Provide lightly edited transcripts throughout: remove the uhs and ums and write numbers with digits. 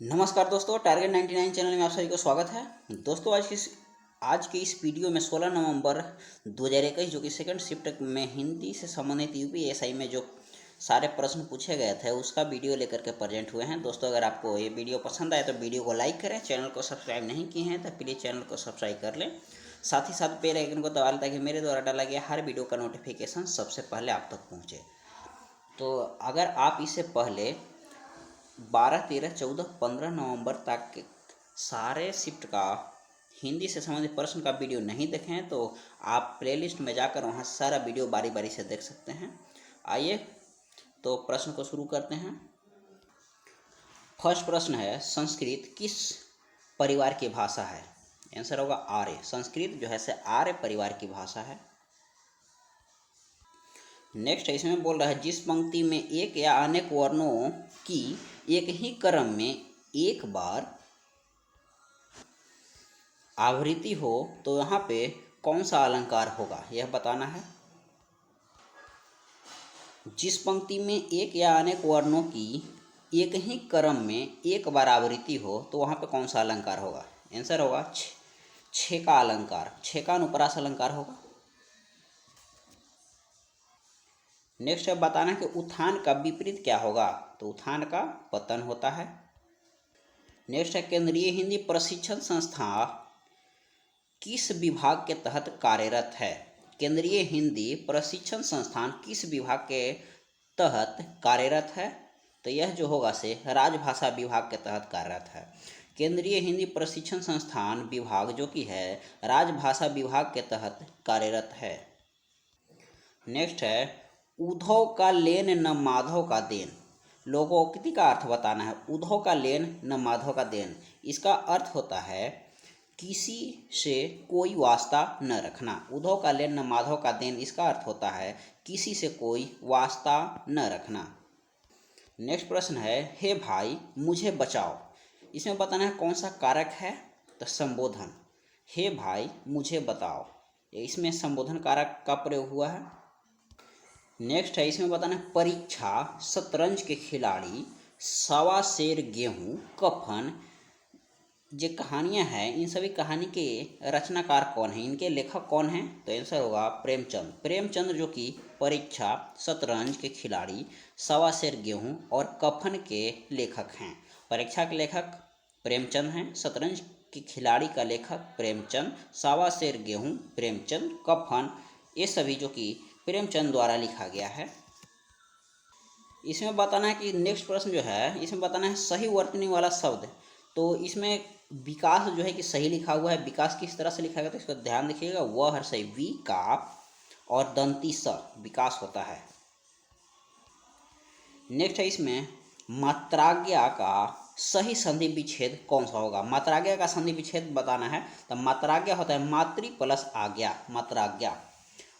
नमस्कार दोस्तों, target 99 channel में आप सभी को स्वागत है। दोस्तों आज के इस वीडियो में 16 नवंबर 2021 जो कि सेकंड शिफ्ट में हिंदी से संबंधित यूपीएसआई में जो सारे प्रश्न पूछे गए थे उसका वीडियो लेकर के प्रेजेंट हुए हैं। दोस्तों, अगर आपको ये वीडियो पसंद आए तो वीडियो को लाइक करें, चैनल को सब्सक्राइब नहीं किए हैं तो प्लीज़ चैनल को सब्सक्राइब कर लें, साथ ही साथ बेल आइकन को दबा लें ताकि मेरे द्वारा डाला गया हर वीडियो का नोटिफिकेशन सबसे पहले आप तक पहुँचे। तो अगर आप इससे पहले 12, 13, 14, 15 नवंबर तक के सारे शिफ्ट का हिंदी से संबंधित प्रश्न का वीडियो नहीं देखे हैं तो आप प्लेलिस्ट में जाकर वहां सारा वीडियो बारी बारी से देख सकते हैं। आइए तो प्रश्न को शुरू करते हैं। फर्स्ट प्रश्न है, संस्कृत किस परिवार की भाषा है? आंसर होगा आर्य। संस्कृत जो है से आर्य परिवार की भाषा है। नेक्स्ट है, इसमें बोल रहा है जिस पंक्ति में एक या अनेक वर्णों की एक ही क्रम में एक बार आवृत्ति हो तो यहाँ पे कौन सा अलंकार होगा, यह बताना है। जिस पंक्ति में एक या अनेक वर्णों की एक ही क्रम में एक बार आवृत्ति हो तो वहाँ पे कौन सा अलंकार होगा? आंसर होगा छे का अलंकार, छे का अनुप्रास अलंकार होगा। नेक्स्ट है, बताना कि उत्थान का विपरीत क्या होगा? तो उत्थान का पतन होता है। नेक्स्ट है, केंद्रीय हिंदी प्रशिक्षण संस्था किस विभाग के तहत कार्यरत है? केंद्रीय हिंदी प्रशिक्षण संस्थान किस विभाग के तहत कार्यरत है? तो यह जो होगा से राजभाषा विभाग के तहत कार्यरत है। केंद्रीय हिंदी प्रशिक्षण संस्थान विभाग जो कि है राजभाषा विभाग के तहत कार्यरत है। नेक्स्ट है, उद्धव का लेन न माधव का देन, लोकोक्ति का अर्थ बताना है। उद्धव का लेन न माधव का देन, इसका अर्थ होता है किसी से कोई वास्ता न रखना। उद्धव का लेन न माधव का देन, इसका अर्थ होता है किसी से कोई वास्ता न रखना। नेक्स्ट प्रश्न है, हे भाई मुझे बचाओ, इसमें बताना है कौन सा कारक है? तो संबोधन। हे भाई मुझे बताओ, इसमें संबोधन कारक का प्रयोग हुआ है। नेक्स्ट है, इसमें बताना है परीक्षा, शतरंज के खिलाड़ी, सवा सेर गेहूं, कफन, जो कहानियां हैं इन सभी कहानी के रचनाकार कौन है, इनके लेखक कौन हैं? तो आंसर होगा प्रेमचंद। प्रेमचंद जो कि परीक्षा, शतरंज के खिलाड़ी, सवा सेर गेहूं और कफन के लेखक हैं। परीक्षा के लेखक प्रेमचंद हैं, शतरंज के खिलाड़ी का लेखक प्रेमचंद, सवा सेर गेहूं प्रेमचंद, कफन ये सभी जो कि प्रेमचंद द्वारा लिखा गया है। इसमें बताना है कि नेक्स्ट प्रश्न जो है इसमें बताना है सही वर्तनी वाला शब्द। तो इसमें विकास जो है कि सही लिखा हुआ है। विकास किस तरह से लिखा गया तो इसको ध्यान रखिएगा। वह हर सही वी का और दंती स विकास होता है। नेक्स्ट है, इसमें मात्राज्ञा का सही संधि विच्छेद कौन सा होगा? मात्राज्ञा का संधि विच्छेद बताना है। तो मात्राज्ञा होता है मातृ प्लस आज्ञा।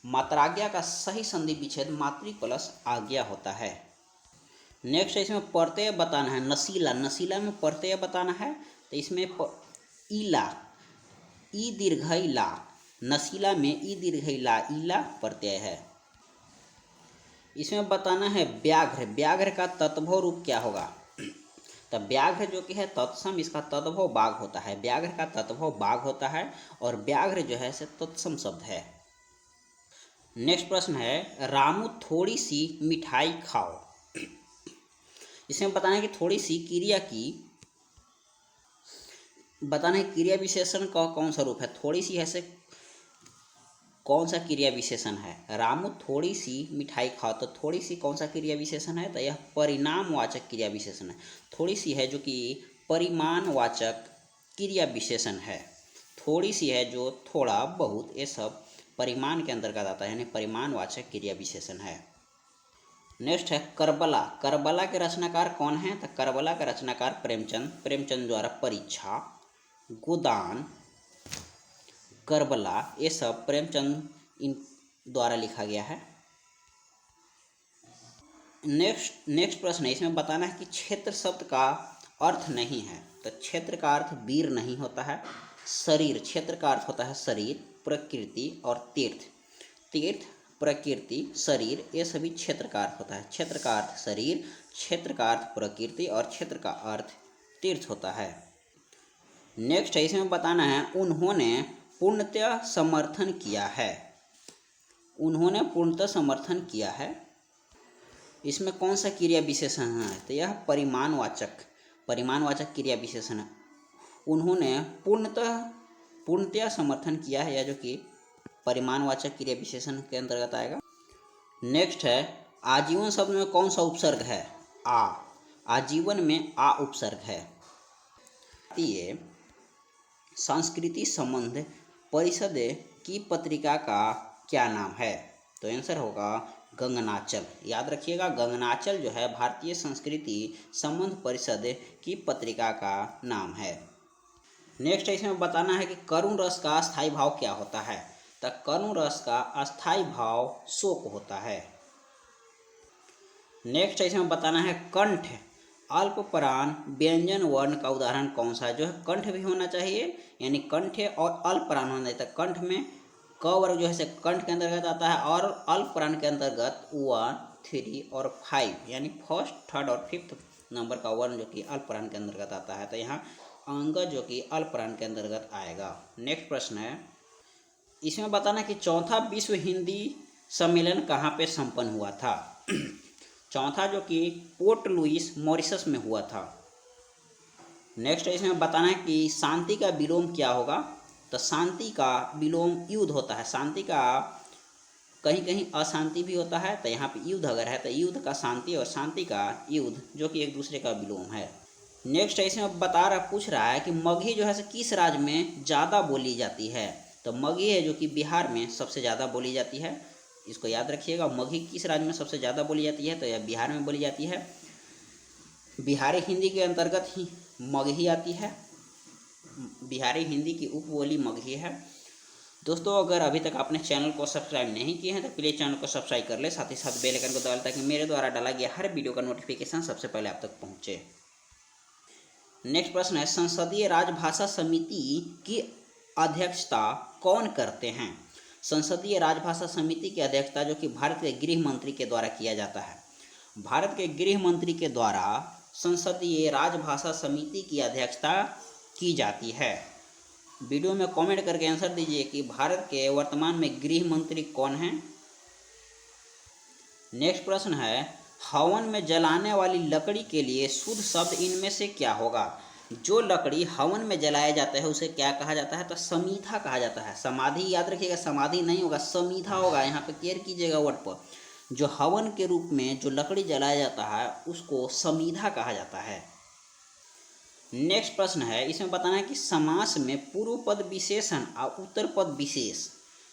मात्राज्ञा का सही संधि विच्छेद मातृ प्लस आज्ञा होता है। नेक्स्ट है, इसमें प्रत्यय बताना है। नशीला, नशीला में प्रत्यय बताना है। तो इसमें ईला, ई दीर्घ ला, नशीला में ई दीर्घ ला, ईला प्रत्यय है। इसमें बताना है व्याघ्र, व्याघ्र का तत्भव रूप क्या होगा? तो व्याघ्र जो कि है तत्सम, इसका तत्भव बाघ होता है। व्याघ्र का तत्भव बाघ होता है और व्याघ्र जो है से तत्सम शब्द है। नेक्स्ट प्रश्न है, रामू थोड़ी सी मिठाई खाओ, इसमें बताना है कि थोड़ी सी क्रिया की बताना है क्रिया विशेषण का कौन सा रूप है? थोड़ी सी है से कौन सा क्रिया विशेषण है? रामू थोड़ी सी मिठाई खाओ, तो थोड़ी सी कौन सा क्रिया विशेषण है? तो यह परिणामवाचक क्रिया विशेषण है। थोड़ी सी है जो कि परिमाणवाचक क्रिया विशेषण है। थोड़ी सी है जो थोड़ा बहुत ये सब परिमाण के अंतर्गत आता है, यानी परिमाणवाचक क्रिया विशेषण है। नेक्स्ट है करबला, करबला के रचनाकार कौन है? तो करबला का रचनाकार प्रेमचंद, प्रेमचंद द्वारा परीक्षा, गोदान, करबला ये सब प्रेमचंद इन द्वारा लिखा गया है। नेक्स्ट प्रश्न है, इसमें बताना है कि क्षेत्र शब्द का अर्थ नहीं है। तो क्षेत्र का अर्थ वीर नहीं होता है। शरीर, क्षेत्र का अर्थ होता है शरीर, प्रकृति और तीर्थ। तीर्थ, प्रकृति, शरीर ये सभी क्षेत्र का अर्थ होता है। क्षेत्र का अर्थ शरीर, क्षेत्र का अर्थ प्रकृति और क्षेत्र का अर्थ तीर्थ होता है। नेक्स्ट है, इसमें बताना है उन्होंने पूर्णतः समर्थन किया है। उन्होंने पूर्णतः समर्थन किया है, इसमें कौन सा क्रिया विशेषण है? तो यह परिमाणवाचक क्रिया विशेषण है। उन्होंने पूर्णतः समर्थन किया है, या जो कि परिमाणवाचक क्रिया विशेषण के अंतर्गत आएगा। नेक्स्ट है, आजीवन शब्द में कौन सा उपसर्ग है? आ। आजीवन में आ उपसर्ग है। ये संस्कृति संबंध परिषद की पत्रिका का क्या नाम है? तो आंसर होगा गगनाचल। याद रखिएगा, गगनाचल जो है भारतीय संस्कृति संबंध परिषद की पत्रिका का नाम है। नेक्स्ट है, इसमें बताना है कि करुण रस का स्थायी भाव क्या होता है? तो करुण रस का अस्थायी भाव शोक होता है। नेक्स्ट है, इसमें बताना है कंठ अल्पप्राण व्यंजन वर्ण का उदाहरण कौन सा है? जो है कंठ भी होना चाहिए, यानी कंठ और अल्पप्राण होना चाहिए। तो कंठ में क वर्ग जो है कंठ के अंतर्गत आता है, और अल्पप्राण के अंतर्गत 1, 3 और 5, यानी फर्स्ट, थर्ड और फिफ्थ नंबर का वर्ण जो कि अल्पप्राण के अंतर्गत आता है। तो यहाँ अंग जो कि अल्पप्राण के अंतर्गत आएगा। नेक्स्ट प्रश्न है, इसमें बताना कि चौथा विश्व हिंदी सम्मेलन कहाँ पे संपन्न हुआ था? चौथा जो कि पोर्ट लुइस मॉरिशस में हुआ था। नेक्स्ट है, इसमें बताना है कि शांति का विलोम क्या होगा? तो शांति का विलोम युद्ध होता है। शांति का कहीं कहीं अशांति भी होता है, तो यहाँ पे युद्ध अगर है तो युद्ध का शांति और शांति का युद्ध, जो कि एक दूसरे का विलोम है। नेक्स्ट है, इसमें पूछ रहा है कि मगही जो है किस राज्य में ज़्यादा बोली जाती है? तो मगही है जो कि बिहार में सबसे ज़्यादा बोली जाती है। इसको याद रखिएगा, मगही किस राज्य में सबसे ज़्यादा बोली जाती है? तो यह बिहार में बोली जाती है। बिहारी हिंदी के अंतर्गत ही मगही आती है। बिहारी हिंदी की उपबोली मगही है। दोस्तों, अगर अभी तक आपने चैनल को सब्सक्राइब नहीं किए हैं तो प्लीज़ चैनल को सब्सक्राइब कर ले, साथ ही साथ बेल आइकन को दबाएं ताकि मेरे द्वारा डाला गया हर वीडियो का नोटिफिकेशन सबसे पहले आप तक पहुँचे। नेक्स्ट प्रश्न है, संसदीय राजभाषा समिति की अध्यक्षता कौन करते हैं? संसदीय राजभाषा समिति की अध्यक्षता जो कि भारत के गृह मंत्री के द्वारा किया जाता है। भारत के गृह मंत्री के द्वारा संसदीय राजभाषा समिति की अध्यक्षता की जाती है। वीडियो में कमेंट करके आंसर दीजिए कि भारत के वर्तमान में गृह मंत्री कौन हैं। नेक्स्ट प्रश्न है, हवन में जलाने वाली लकड़ी के लिए शुद्ध शब्द इनमें से क्या होगा? जो लकड़ी हवन में जलाया जाता है उसे क्या कहा जाता है? तो समीधा कहा जाता है। समाधि याद रखिएगा, समाधि नहीं होगा, समीधा होगा। यहाँ पे केयर कीजिएगा वर्ड पर। जो हवन के रूप में जो लकड़ी जलाया जाता है उसको समीधा कहा जाता है। नेक्स्ट प्रश्न है, इसमें बताना है कि समास में पूर्व पद विशेषण और उत्तर पद विशेष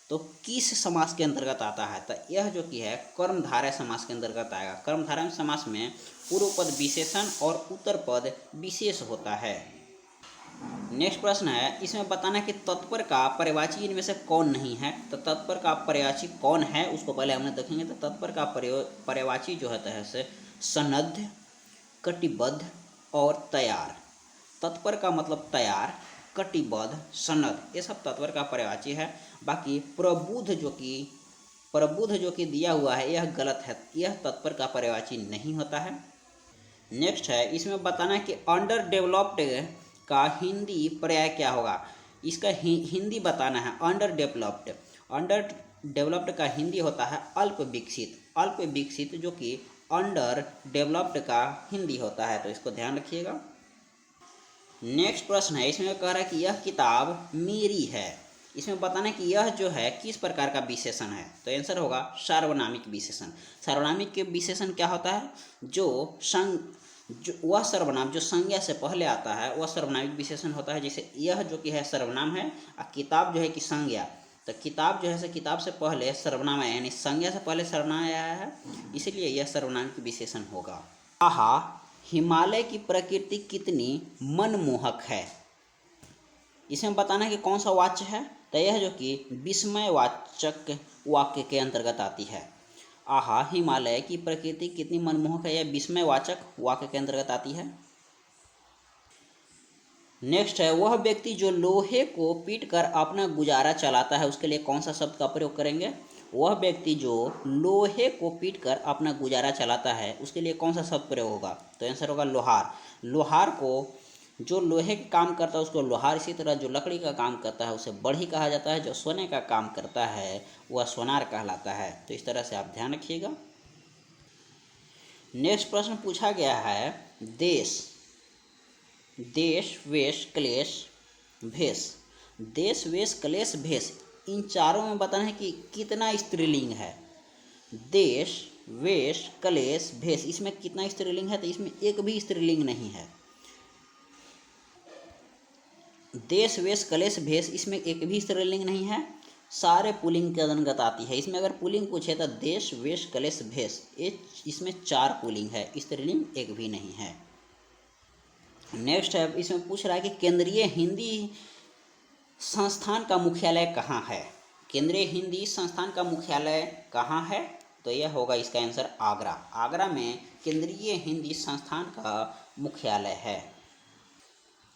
तो किस समास के अंतर्गत आता है? तो यह जो कि है कर्मधारय समास के अंतर्गत आएगा। कर्मधारय समास में पूर्व पद विशेषण और उत्तर पद विशेष होता है। नेक्स्ट प्रश्न है, इसमें बताना है कि तत्पर का पर्यायवाची इनमें से कौन नहीं है? तो तत्पर का पर्यायवाची कौन है उसको पहले हमने देखेंगे। तो तत्पर का पर्यायवाची जो है सन्नद्ध, कटिबद्ध और तैयार। तत्पर का मतलब तैयार, कटिबद्ध, सन्नद्ध, ये सब तत्पर का पर्यायवाची है। बाकी प्रबुद्ध जो कि दिया हुआ है यह गलत है, यह तत्पर का पर्यायवाची नहीं होता है। नेक्स्ट है, इसमें बताना है कि अंडर डेवलप्ड का हिंदी पर्याय क्या होगा? इसका हिंदी बताना है। अंडर डेवलप्ड का हिंदी होता है अल्प विकसित जो कि अंडर डेवलप्ड का हिंदी होता है, तो इसको ध्यान रखिएगा। नेक्स्ट प्रश्न है, इसमें कह रहा है कि यह किताब मेरी है। इसमें बताना है कि यह जो है किस प्रकार का विशेषण है? तो आंसर होगा सार्वनामिक विशेषण। सार्वनामिक के विशेषण क्या होता है? वह सर्वनाम जो संज्ञा से पहले आता है वह सर्वनामिक विशेषण होता है। जैसे यह जो कि है सर्वनाम है और किताब जो है कि संज्ञा। तो किताब जो है किताब से पहले सर्वनाम आया, यानी संज्ञा से पहले सर्वनाम आया है, इसलिए यह सर्वनामिक विशेषण होगा। आहा, हिमालय की प्रकृति कितनी मनमोहक है। इसमें बताना है कि कौन सा वाच्य है? तो यह जो कि विस्मयवाचक वाक्य के अंतर्गत आती है। आहा, हिमालय की प्रकृति कितनी मनमोहक है, यह विस्मयवाचक वाक्य के अंतर्गत आती है। नेक्स्ट है, वह व्यक्ति जो लोहे को पीटकर अपना गुजारा चलाता है उसके लिए कौन सा शब्द का प्रयोग करेंगे? वह व्यक्ति जो लोहे को पीटकर अपना गुजारा चलाता है उसके लिए कौन सा शब्द प्रयोग होगा? तो आंसर होगा लोहार। लोहार को जो लोहे का काम करता है उसको लोहार, इसी तरह जो लकड़ी का काम करता है उसे बढ़ई कहा जाता है, जो सोने का काम करता है वह सोनार कहलाता है। तो इस तरह से आप ध्यान रखिएगा। नेक्स्ट प्रश्न पूछा गया है, देश, वेश, क्लेश, भेष। देश, वेश, क्लेश, भेष, इन चारों में बताना है कि कितना स्त्रीलिंग है। देश, वेश, क्लेश, भेष, इसमें कितना स्त्रीलिंग है? तो इसमें एक भी स्त्रीलिंग नहीं है। देश, वेश, क्लेश, भेष, इसमें एक भी स्त्रीलिंग नहीं है, सारे पुल्लिंग के अंतर्गत आती है। इसमें अगर पुल्लिंग पूछे तो देश, वेश, क्लेश, भेष, इसमें 4 पुल्लिंग है, स्त्रीलिंग एक भी नहीं है। नेक्स्ट है, इसमें पूछ रहा है कि केंद्रीय हिंदी संस्थान का मुख्यालय कहाँ है? केंद्रीय हिंदी संस्थान का मुख्यालय कहाँ है? तो यह होगा इसका आंसर आगरा। आगरा में केंद्रीय हिंदी संस्थान का मुख्यालय है।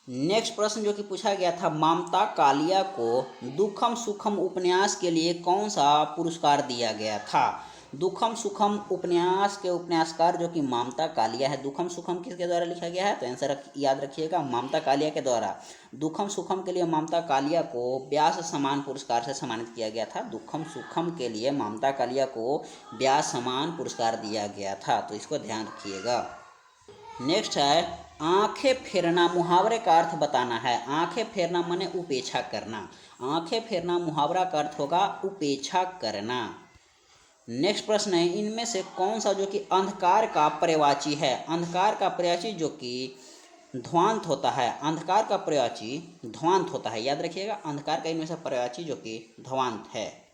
नेक्स्ट प्रश्न जो कि पूछा गया था, ममता कालिया को दुखम सुखम उपन्यास के लिए कौन सा पुरस्कार दिया गया था? दुखम सुखम उपन्यास के उपन्यासकार जो कि ममता कालिया है। दुखम सुखम किसके द्वारा लिखा गया है? तो आंसर याद रखिएगा, ममता कालिया के द्वारा। दुखम सुखम के लिए ममता कालिया को व्यास सम्मान पुरस्कार से सम्मानित किया गया था। दुखम सुखम के लिए ममता कालिया को व्यास सम्मान पुरस्कार दिया गया था, तो इसको ध्यान रखिएगा। नेक्स्ट है, आंखें फेरना, मुहावरे का अर्थ बताना है। आंखें फेरना माने उपेक्षा करना। आंखें फेरना मुहावरा का अर्थ होगा उपेक्षा करना। नेक्स्ट प्रश्न है, इनमें से कौन सा जो कि अंधकार का पर्यायवाची है? अंधकार का पर्यायवाची जो कि ध्वांत होता है। अंधकार का पर्यायवाची ध्वांत होता है, याद रखिएगा। अंधकार का इनमें से पर्यायवाची जो कि ध्वांत है।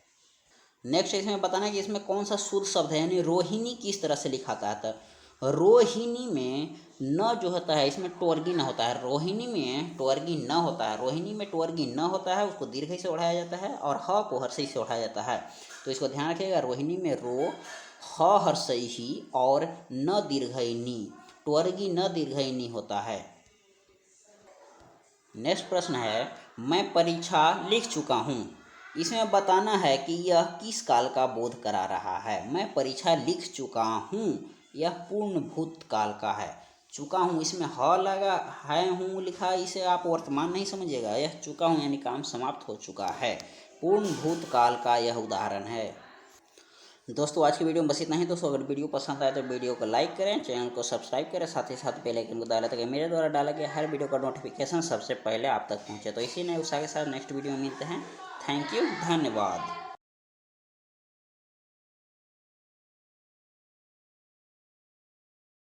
नेक्स्ट इसमें बताना है कि इसमें कौन सा शुद्ध शब्द है, यानी रोहिणी किस तरह से लिखा जाता है। रोहिणी में न जो होता है, इसमें टवर्गी न होता है। रोहिणी में टवर्गी न होता है। रोहिणी में टवर्गी न होता है, उसको दीर्घ से उठाया जाता है, और ह को हर्षई से उठाया जाता है। तो इसको ध्यान रखिएगा, रोहिणी में रो ह हर्षई ही और न दीर्घई नी, टवर्गी न दीर्घई नी होता है। नेक्स्ट प्रश्न है, मैं परीक्षा लिख चुका हूँ। इसमें बताना है कि यह किस काल का बोध करा रहा है। मैं परीक्षा लिख चुका हूँ, यह पूर्ण भूतकाल का है। चुका हूँ, इसमें ह लगा है, हूँ लिखा, इसे आप वर्तमान नहीं समझिएगा। यह चुका हूँ यानी काम समाप्त हो चुका है, पूर्ण भूतकाल का यह उदाहरण है। दोस्तों आज की वीडियो में बस इतना ही। दोस्तों अगर वीडियो पसंद आए तो वीडियो को लाइक करें, चैनल को सब्सक्राइब करें, साथ ही साथ बेल आइकन को दबाएं ताकि मेरे द्वारा डाला गया हर वीडियो का नोटिफिकेशन सबसे पहले आप तक पहुंचे। तो इसी नए उत्साह के साथ नेक्स्ट वीडियो में मिलते हैं। थैंक यू, धन्यवाद।